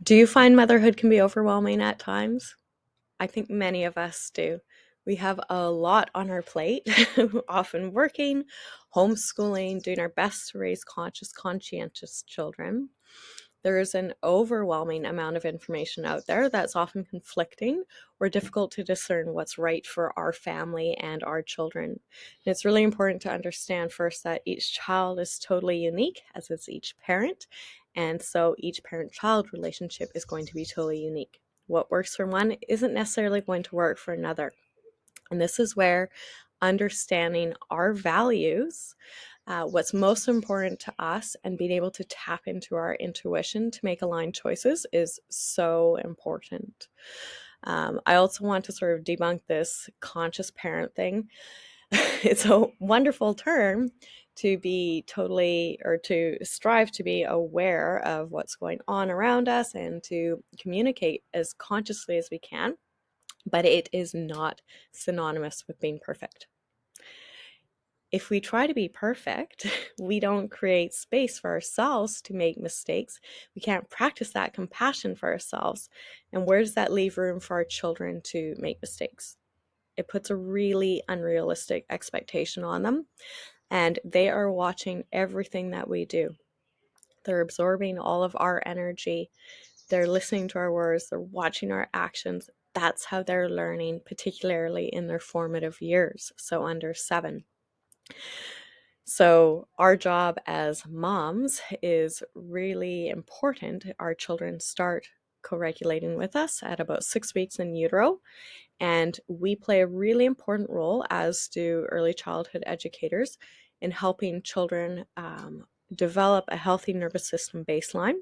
Do you find motherhood can be overwhelming at times? I think many of us do. We have a lot on our plate, often working, homeschooling, doing our best to raise conscious, conscientious children. There is an overwhelming amount of information out there that's often conflicting or difficult to discern what's right for our family and our children. And it's really important to understand first that each child is totally unique, as is each parent. And so each parent-child relationship is going to be totally unique. What works for one isn't necessarily going to work for another. And this is where understanding our values, what's most important to us, and being able to tap into our intuition to make aligned choices is so important. I also want to sort of debunk this conscious parent thing. It's a wonderful term to be totally, or to strive to be aware of what's going on around us and to communicate as consciously as we can, but it is not synonymous with being perfect. If we try to be perfect, we don't create space for ourselves to make mistakes. We can't practice that compassion for ourselves. And where does that leave room for our children to make mistakes? It puts a really unrealistic expectation on them, and they are watching everything that we do. They're absorbing all of our energy. They're listening to our words. They're watching our actions. That's how they're learning, particularly in their formative years, so under 7. So our job as moms is really important. Our children start co-regulating with us at about 6 weeks in utero, and we play a really important role, as do early childhood educators, in helping children develop a healthy nervous system baseline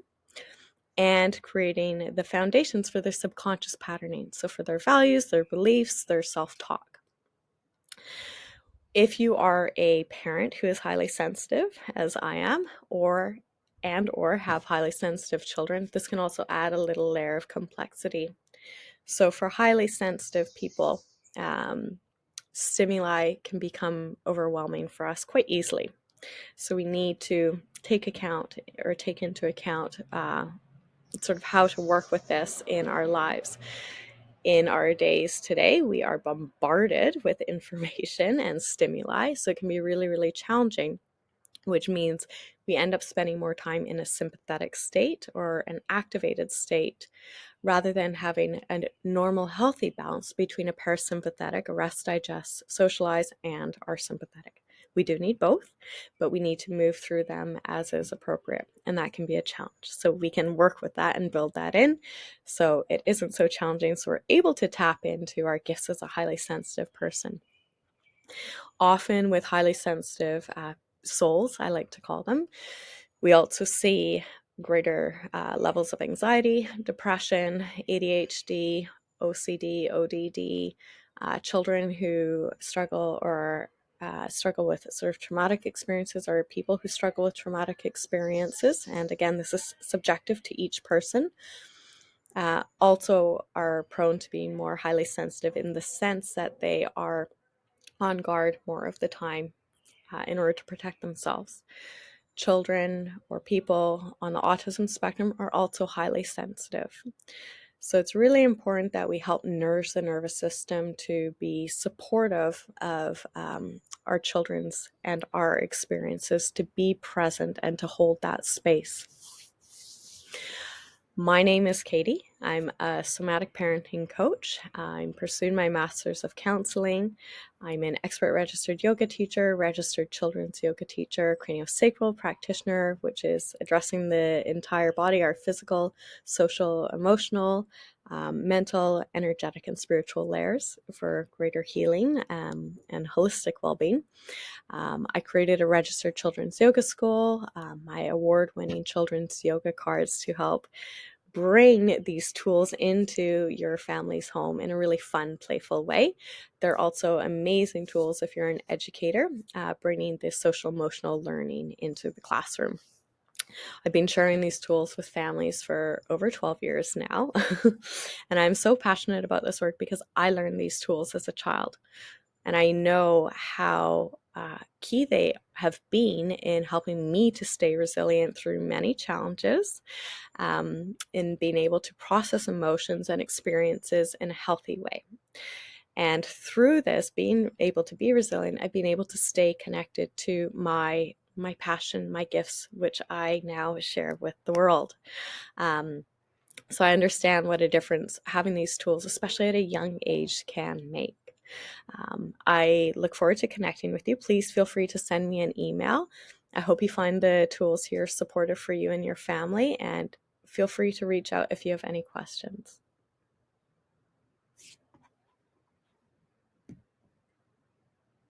and creating the foundations for their subconscious patterning, so for their values, their beliefs, their self-talk. If you are a parent who is highly sensitive, as I am, or have highly sensitive children, this can also add a little layer of complexity. So for highly sensitive people, stimuli can become overwhelming for us quite easily. So we need to take into account sort of how to work with this in our lives. In our days today, we are bombarded with information and stimuli, so it can be really, really challenging, which means we end up spending more time in a sympathetic state or an activated state rather than having a normal, healthy balance between a parasympathetic, rest, digest, socialize, and our sympathetic. We do need both, but we need to move through them as is appropriate, and that can be a challenge. So we can work with that and build that in so it isn't so challenging, so we're able to tap into our gifts as a highly sensitive person. Often with highly sensitive souls, I like to call them, we also see greater levels of anxiety, depression, ADHD, OCD, ODD, children who struggle with sort of traumatic experiences, or people who struggle with traumatic experiences. And again, this is subjective to each person. Also are prone to being more highly sensitive in the sense that they are on guard more of the time in order to protect themselves. Children or people on the autism spectrum are also highly sensitive. So it's really important that we help nourish the nervous system to be supportive of our children's and our experiences, to be present and to hold that space. My name is Katie. I'm a somatic parenting coach. I'm pursuing my master's of counseling. I'm an expert registered yoga teacher, registered children's yoga teacher, craniosacral practitioner, which is addressing the entire body, our physical, social, emotional, mental, energetic, and spiritual layers for greater healing and holistic well-being. I created a registered children's yoga school, my award-winning children's yoga cards to help bring these tools into your family's home in a really fun, playful way. They're also amazing tools if you're an educator, bringing this social emotional learning into the classroom. I've been sharing these tools with families for over 12 years now, and I'm so passionate about this work because I learned these tools as a child. And I know how key they have been in helping me to stay resilient through many challenges, in being able to process emotions and experiences in a healthy way. And through this, being able to be resilient, I've been able to stay connected to my passion, my gifts, which I now share with the world. So I understand what a difference having these tools, especially at a young age, can make. I look forward to connecting with you. Please feel free to send me an email. I hope you find the tools here supportive for you and your family, and feel free to reach out if you have any questions.